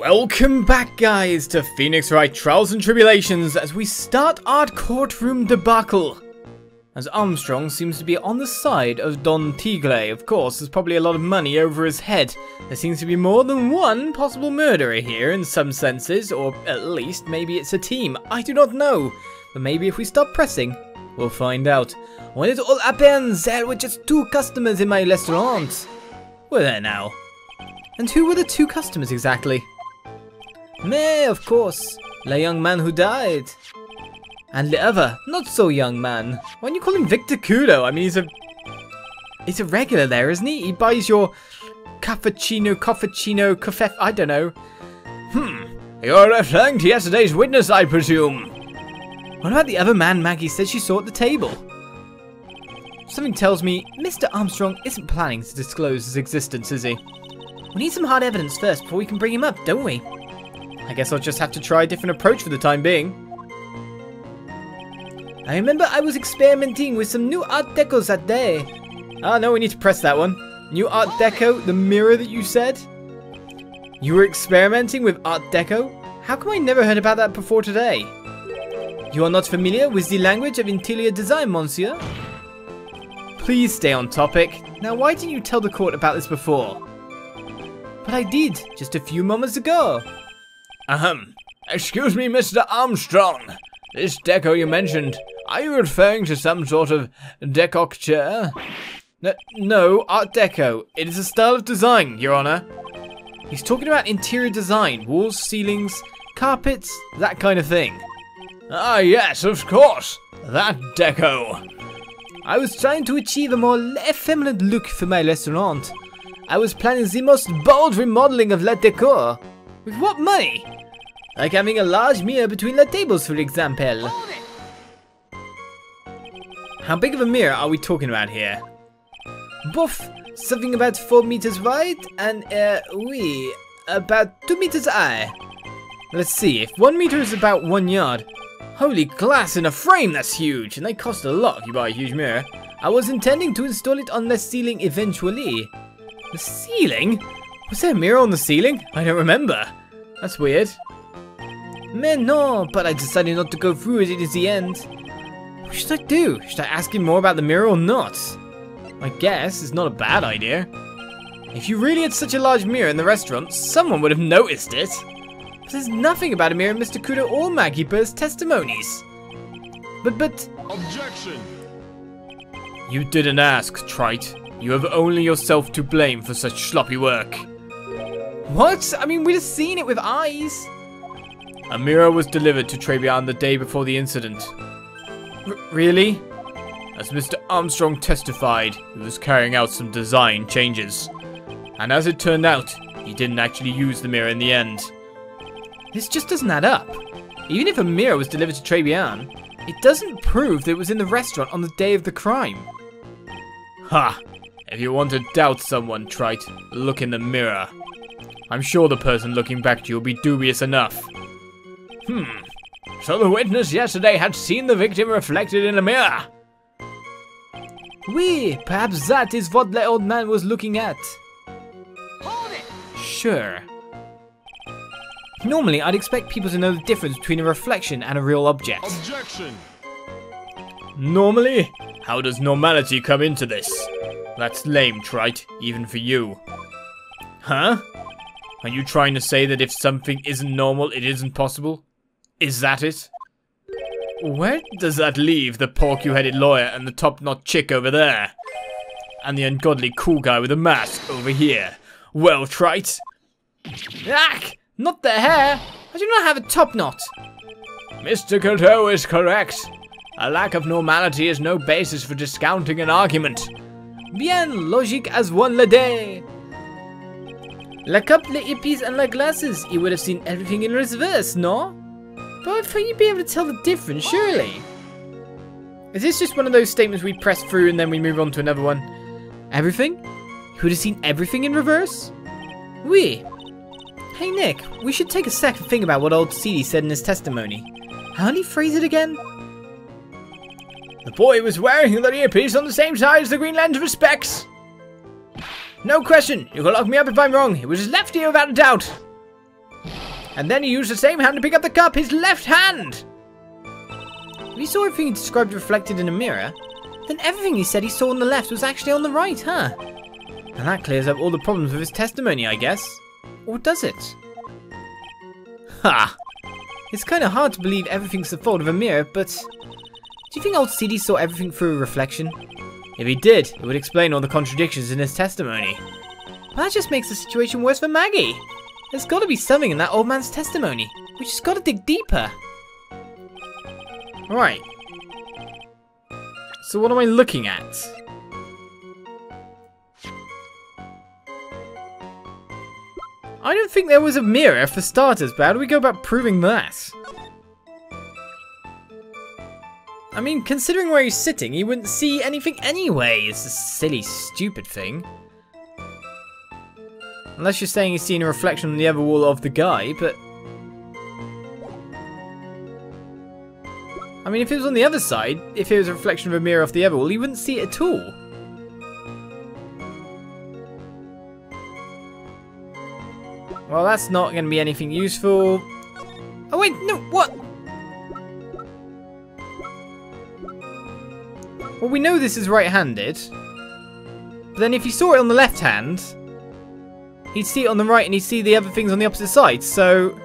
Welcome back, guys, to Phoenix Wright Trials and Tribulations as we start our courtroom debacle. As Armstrong seems to be on the side of Don Tigre. Of course, there's probably a lot of money over his head. There seems to be more than one possible murderer here in some senses, or at least maybe it's a team. I do not know, but maybe if we stop pressing, we'll find out. When it all happens, there were just 2 customers in my restaurant. Were there now? And who were the 2 customers exactly? Me, of course, the young man who died. And the other, not so young man. Why don't you call him Victor Kudo? I mean, he's a regular there, isn't he? He buys your cappuccino, coffee, I don't know. You're referring to yesterday's witness, I presume. What about the other man Maggie said she saw at the table? Something tells me Mr. Armstrong isn't planning to disclose his existence, is he? We need some hard evidence first before we can bring him up, don't we? I guess I'll just have to try a different approach for the time being. I remember I was experimenting with some new Art Decos that day. Ah, no, we need to press that one. New Art Deco, the mirror that you said? You were experimenting with Art Deco? How come I never heard about that before today? You are not familiar with the language of interior design, monsieur? Please stay on topic. Now, why didn't you tell the court about this before? But I did, just a few moments ago. Excuse me, Mr. Armstrong. This deco you mentioned, are you referring to some sort of decorature? No, Art Deco. It is a style of design, Your Honor. He's talking about interior design, walls, ceilings, carpets, that kind of thing. Ah, yes, of course. That deco. I was trying to achieve a more effeminate look for my restaurant. I was planning the most bold remodeling of La Decor. With what money? Like having a large mirror between the tables, for example. How big of a mirror are we talking about here? Both, something about 4 meters wide and, about 2 meters high. Let's see, if 1 meter is about 1 yard. Holy glass in a frame, that's huge, and they cost a lot if you buy a huge mirror. I was intending to install it on the ceiling eventually. The ceiling? Was there a mirror on the ceiling? I don't remember. That's weird. Man, no, but I decided not to go through with it in the end. What should I do? Should I ask him more about the mirror or not? I guess it's not a bad idea. If you really had such a large mirror in the restaurant, someone would have noticed it. But there's nothing about a mirror in Mr. Kudo or Maggie Burr's testimonies. But... Objection! You didn't ask, Trite. You have only yourself to blame for such sloppy work. What? I mean, we'd have seen it with eyes. A mirror was delivered to Trebian the day before the incident. Really? As Mr. Armstrong testified, he was carrying out some design changes. And as it turned out, he didn't actually use the mirror in the end. This just doesn't add up. Even if a mirror was delivered to Trebian, it doesn't prove that it was in the restaurant on the day of the crime. Ha! If you want to doubt someone, Trite, look in the mirror. I'm sure the person looking back to you will be dubious enough. So the witness yesterday had seen the victim reflected in a mirror? Oui, perhaps that is what the old man was looking at. Hold it! Sure. Normally, I'd expect people to know the difference between a reflection and a real object. Objection! Normally? How does normality come into this? That's lame, Trite, even for you. Huh? Are you trying to say that if something isn't normal, it isn't possible? Is that it? Where does that leave the pork-you-headed lawyer and the top-knot chick over there? And the ungodly cool guy with a mask over here? Well, Trite? Ack! Not the hair! I do not have a top knot! Mr. Coteau is correct. A lack of normality is no basis for discounting an argument. Bien logique as one le day. La cup, le hippies, and la glasses. You would have seen everything in reverse, no? But I thought you'd be able to tell the difference, surely. Is this just one of those statements we press through and then we move on to another one? Everything? You would have seen everything in reverse? Oui. Hey Nick, we should take a second think about what old CD said in his testimony. How did he phrase it again? The boy was wearing the earpiece on the same side as the Green Lantern specs. No question. You can lock me up if I'm wrong. It was his left ear without a doubt. And then he used the same hand to pick up the cup, his left hand! If he saw everything he described reflected in a mirror, then everything he said he saw on the left was actually on the right, huh? And that clears up all the problems with his testimony, I guess. Or does it? Ha! It's kind of hard to believe everything's the fault of a mirror, but... do you think old CD saw everything through a reflection? If he did, it would explain all the contradictions in his testimony. Well, that just makes the situation worse for Maggie. There's got to be something in that old man's testimony. We just got to dig deeper. Right. So what am I looking at? I don't think there was a mirror for starters, but how do we go about proving that? I mean, considering where he's sitting, he wouldn't see anything anyway. It's a silly, stupid thing. Unless you're saying he's seeing a reflection on the other wall of the guy, but... I mean, if it was on the other side, if it was a reflection of a mirror off the other wall, he wouldn't see it at all. Well, that's not going to be anything useful. Oh wait, no, what? Well, we know this is right-handed. But then if he saw it on the left hand, he'd see it on the right and he'd see the other things on the opposite side, so...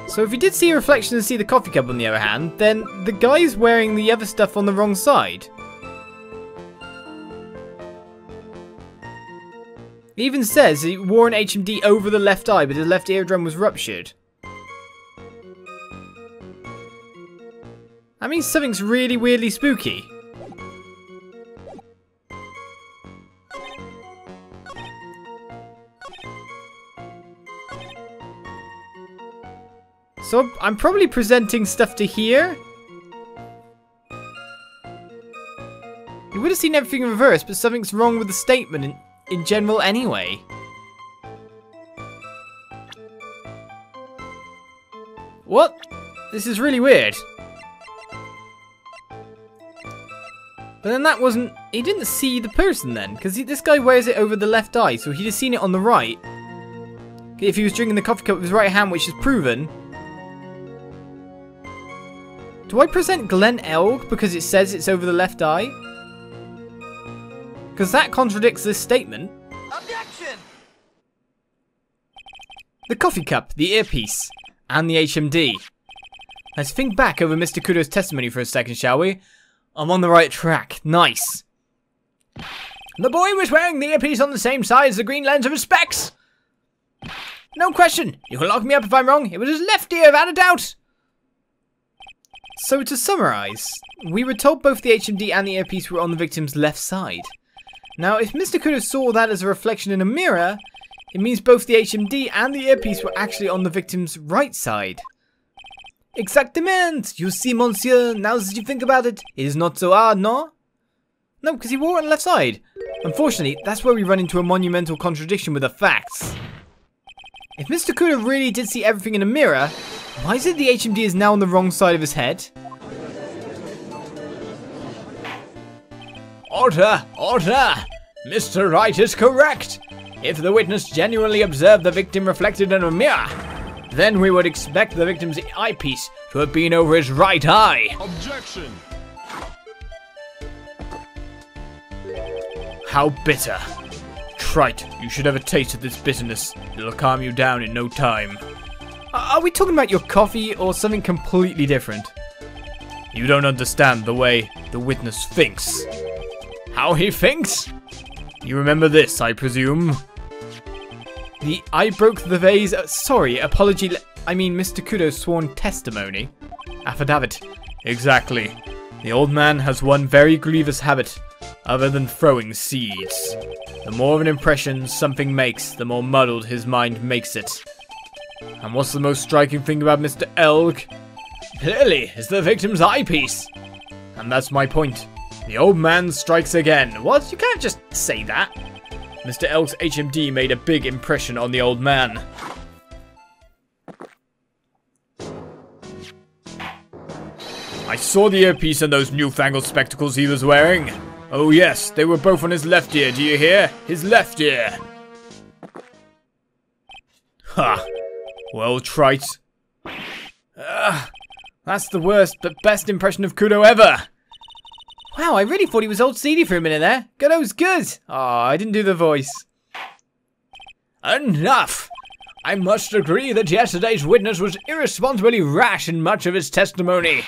So if he did see a reflection and see the coffee cup on the other hand, then the guy's wearing the other stuff on the wrong side. It even says he wore an HMD over the left eye, but his left eardrum was ruptured. That means something's really weirdly spooky. So I'm probably presenting stuff to here. You would have seen everything in reverse, but something's wrong with the statement in general anyway. What? This is really weird. But then that wasn't... he didn't see the person then, because this guy wears it over the left eye, so he'd have seen it on the right. If he was drinking the coffee cup with his right hand, which is proven. Do I present Glen Elg because it says it's over the left eye? Because that contradicts this statement. Objection! The coffee cup, the earpiece, and the HMD. Let's think back over Mr. Kudo's testimony for a second, shall we? I'm on the right track. Nice. The boy was wearing the earpiece on the same side as the green lens of his specs. No question. You can lock me up if I'm wrong. It was his left ear, without a doubt. So to summarise, we were told both the HMD and the earpiece were on the victim's left side. Now, if Mr. Kudo saw that as a reflection in a mirror, it means both the HMD and the earpiece were actually on the victim's right side. Exactement! You see, monsieur, now that you think about it, it is not so hard, no? No, because he wore it on the left side. Unfortunately, that's where we run into a monumental contradiction with the facts. If Mr. Kudo really did see everything in a mirror, why is it the HMD is now on the wrong side of his head? Order! Order! Mr. Wright is correct! If the witness genuinely observed the victim reflected in a mirror, then we would expect the victim's eyepiece to have been over his right eye. Objection! How bitter. Trite, you should have a taste of this bitterness. It'll calm you down in no time. Are we talking about your coffee or something completely different? You don't understand the way the witness thinks. How he thinks? You remember this, I presume? The I broke the vase, apology, I mean Mr. Kudo's sworn testimony. Affidavit. Exactly. The old man has one very grievous habit, other than throwing seeds. The more of an impression something makes, the more muddled his mind makes it. And what's the most striking thing about Mr. Elg? Clearly, it's the victim's eyepiece. And that's my point. The old man strikes again. What? You can't just say that. Mr. Elg's HMD made a big impression on the old man. I saw the earpiece and those newfangled spectacles he was wearing. Oh yes, they were both on his left ear, do you hear? His left ear! Ha! Well, trite. That's the worst but best impression of Kudo ever! Wow, I really thought he was old seedy for a minute there. Kudo's good! Oh, I didn't do the voice. Enough! I must agree that yesterday's witness was irresponsibly rash in much of his testimony.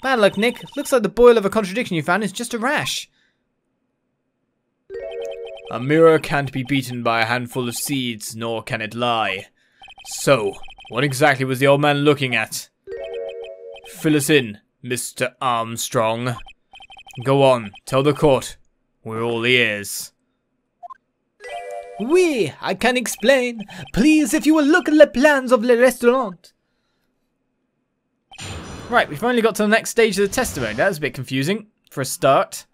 Bad luck, Nick. Looks like the boil of a contradiction you found is just a rash. A mirror can't be beaten by a handful of seeds, nor can it lie. So, what exactly was the old man looking at? Fill us in, Mr. Armstrong. Go on, tell the court. We're all ears. Oui, I can explain. Please, if you will look at the plans of le restaurant. Right, we finally got to the next stage of the testimony. That was a bit confusing, for a start.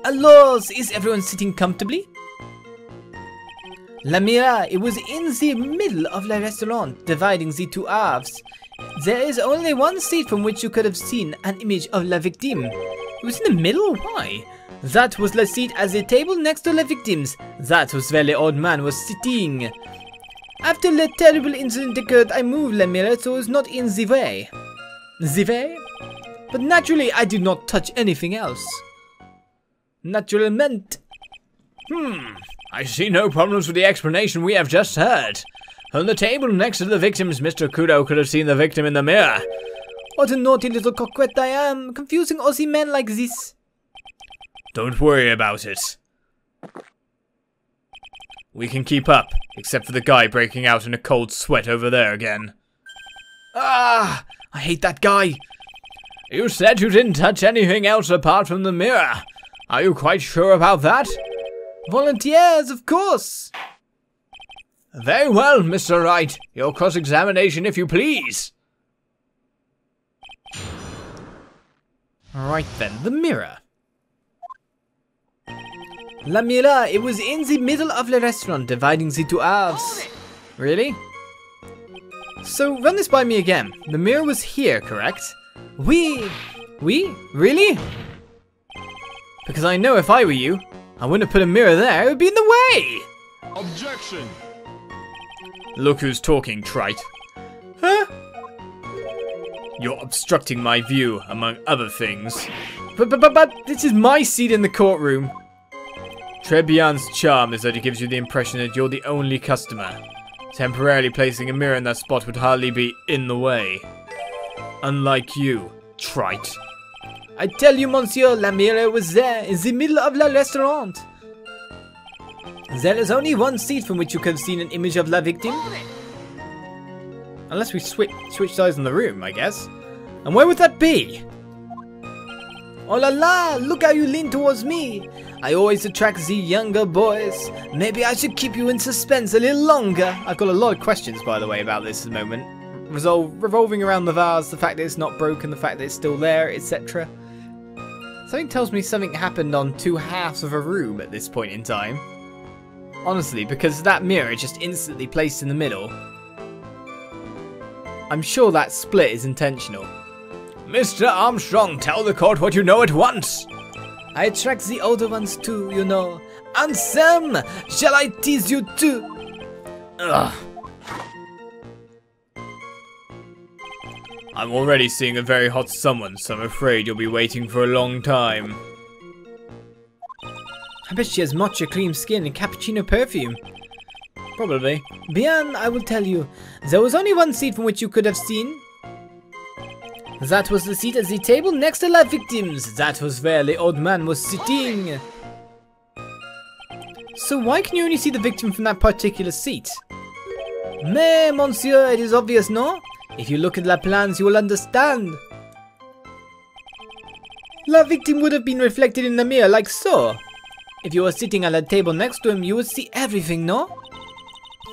Alors, is everyone sitting comfortably? La mirror, it was in the middle of the restaurant, dividing the two halves. There is only one seat from which you could have seen an image of la victime. It was in the middle? Why? That was the seat at the table next to the victims. That was where the old man was sitting. After the terrible incident occurred, I moved the mirror so it was not in the way. The way? But naturally, I did not touch anything else. Naturalmente. I see no problems with the explanation we have just heard. On the table next to the victims, Mr. Kudo could have seen the victim in the mirror. What a naughty little coquette I am, confusing Aussie men like this. Don't worry about it. We can keep up, except for the guy breaking out in a cold sweat over there again. Ah, I hate that guy. You said you didn't touch anything else apart from the mirror. Are you quite sure about that? Volunteers, of course. Very well, Mr. Wright. Your cross-examination, if you please. Alright then, the mirror. La mirror, it was in the middle of the restaurant, dividing the two halves. Really? So, run this by me again. The mirror was here, correct? Oui? Really? Because I know if I were you, I wouldn't have put a mirror there, it would be in the way! Objection! Look who's talking, trite. Huh? You're obstructing my view, among other things. But this is my seat in the courtroom. Trebian's charm is that it gives you the impression that you're the only customer. Temporarily placing a mirror in that spot would hardly be in the way. Unlike you, trite. I tell you, monsieur, la mirror was there, in the middle of la restaurant. There is only one seat from which you could have seen an image of la victime. Unless we switch sides in the room, I guess. And where would that be? Oh la la, look how you lean towards me. I always attract the younger boys. Maybe I should keep you in suspense a little longer. I've got a lot of questions, by the way, about this at the moment. Revolving around the vase, the fact that it's not broken, the fact that it's still there, etc. Something tells me something happened on two halves of a room at this point in time. Honestly, because that mirror is just instantly placed in the middle. I'm sure that split is intentional. Mr. Armstrong, tell the court what you know at once. I attract the older ones too, you know. Anselm, shall I tease you too? Ugh. I'm already seeing a very hot someone, so I'm afraid you'll be waiting for a long time. I bet she has matcha cream skin and cappuccino perfume. Probably. Bien, I will tell you. There was only one seat from which you could have seen. That was the seat at the table next to la victims. That was where the old man was sitting. So why can you only see the victim from that particular seat? Mais, monsieur, it is obvious, no? If you look at la plans, you will understand. La victim would have been reflected in the mirror like so. If you were sitting at a table next to him, you would see everything, no?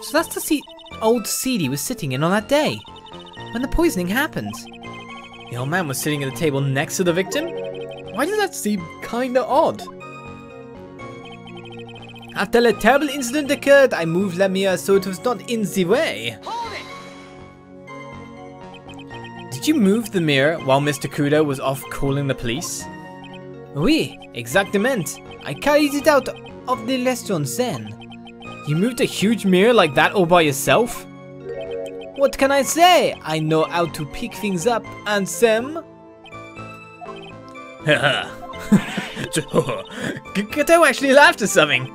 So that's the seat old Seedy was sitting in on that day, when the poisoning happened. The old man was sitting at the table next to the victim? Why does that seem kinda odd? After the terrible incident occurred, I moved la mirror so it was not in the way. Did you move the mirror while Mr. Kudo was off calling the police? Oui, exactement. I carried it out of the restaurant then. You moved a huge mirror like that all by yourself? What can I say? I know how to pick things up, and Sam. Haha. Kato actually laughed at something.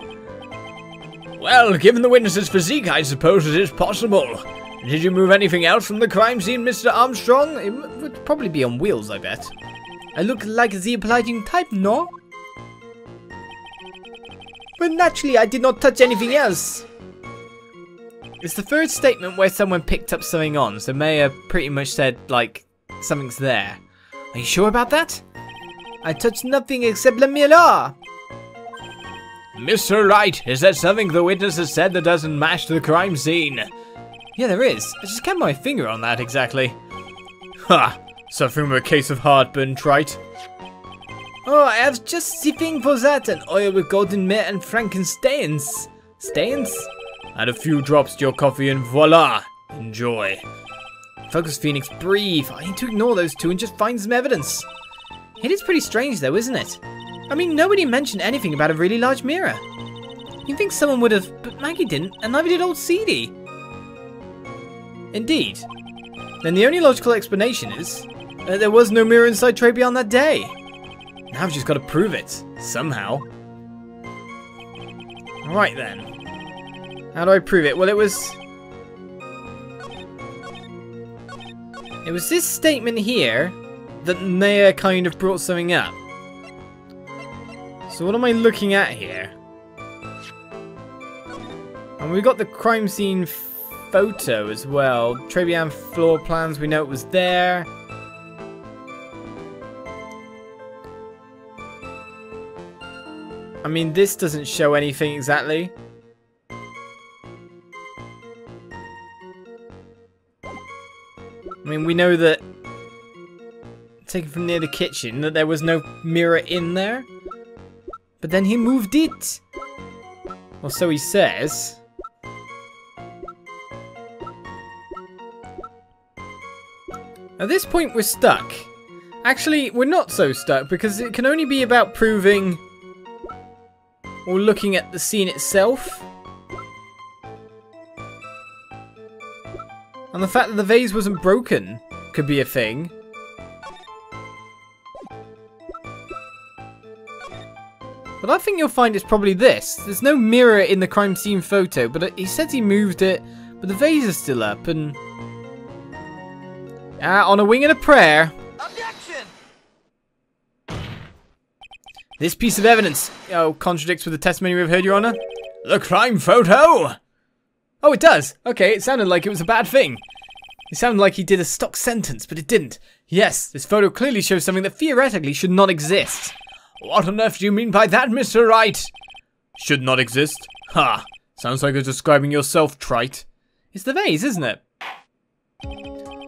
Well, given the witness's physique, I suppose it is possible. Did you move anything else from the crime scene, Mr. Armstrong? It would probably be on wheels, I bet. I look like the obliging type, no? But naturally, I did not touch anything else. It's the third statement where someone picked up something on, so Maya pretty much said, like, something's there. Are you sure about that? I touched nothing except the mirror. Mr. Wright, is there something the witness has said that doesn't match the crime scene? Yeah, there is. I just can't put my finger on that exactly. Ha! Suffering from a case of heartburn, Trite. Oh, I have just the thing for that, an oil with golden myrrh and frankensteins. Stains? Add a few drops to your coffee and voila! Enjoy. Focus, Phoenix, breathe. I need to ignore those two and just find some evidence. It is pretty strange though, isn't it? I mean, nobody mentioned anything about a really large mirror. You'd think someone would have, but Maggie didn't, and neither did old CD. Indeed. Then the only logical explanation is that there was no mirror inside Traby on that day. Now I've just got to prove it, somehow. Right then. How do I prove it? Well, it was this statement here that Maya kind of brought something up. So what am I looking at here? And we got the crime scene photo as well. Trebian floor plans, we know it was there. I mean, this doesn't show anything exactly. I mean, we know that, taken from near the kitchen, that there was no mirror in there. But then he moved it. Well, so he says. At this point, we're stuck. Actually, we're not so stuck, because it can only be about proving or looking at the scene itself. And the fact that the vase wasn't broken could be a thing. But I think you'll find it's probably this. There's no mirror in the crime scene photo, but he says he moved it, but the vase is still up, and on a wing and a prayer. Objection! This piece of evidence, contradicts with the testimony we've heard, Your Honor. The crime photo! Oh, it does. Okay, it sounded like it was a bad thing. It sounded like he did a stock sentence, but it didn't. Yes, this photo clearly shows something that theoretically should not exist. What on earth do you mean by that, Mr. Wright? Should not exist? Ha! Sounds like you're describing yourself, Trite. It's the vase, isn't it?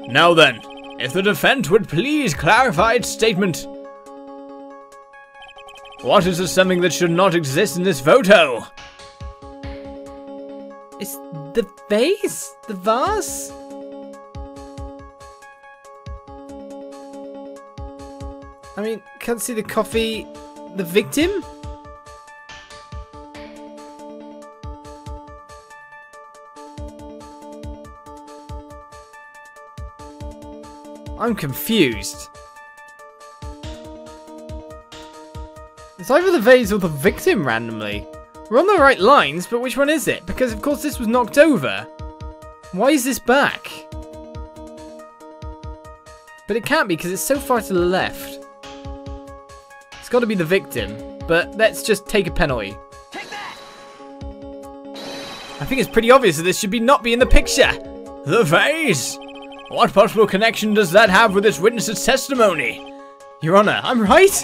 Now then, if the defense would please clarify its statement. What is the something that should not exist in this photo? It's the vase? The vase? I mean, can't see the coffee. The victim? I'm confused. It's either the vase or the victim randomly. We're on the right lines, but which one is it? Because of course this was knocked over. Why is this back? But it can't be because it's so far to the left. It's got to be the victim, but let's just take a penalty. Take that! I think it's pretty obvious that this should not be in the picture. The vase? What possible connection does that have with this witness's testimony? Your Honor, I'm right.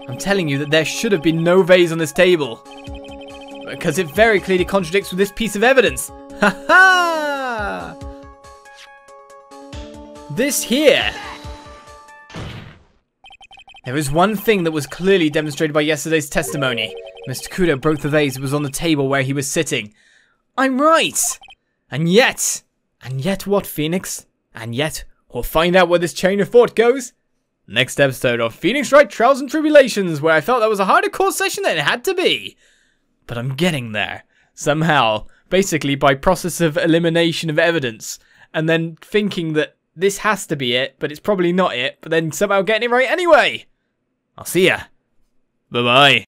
I'm telling you that there should have been no vase on this table. Because it very clearly contradicts with this piece of evidence. Ha ha! This here. There is one thing that was clearly demonstrated by yesterday's testimony. Mr. Kudo broke the vase that was on the table where he was sitting. I'm right! And yet what, Phoenix? And yet, we'll find out where this chain of thought goes Next episode of Phoenix Wright Trials and Tribulations, where I felt that was a harder core session than it had to be. But I'm getting there. Somehow. Basically by process of elimination of evidence. And then thinking that this has to be it, but it's probably not it. But then somehow getting it right anyway. I'll see ya. Bye-bye.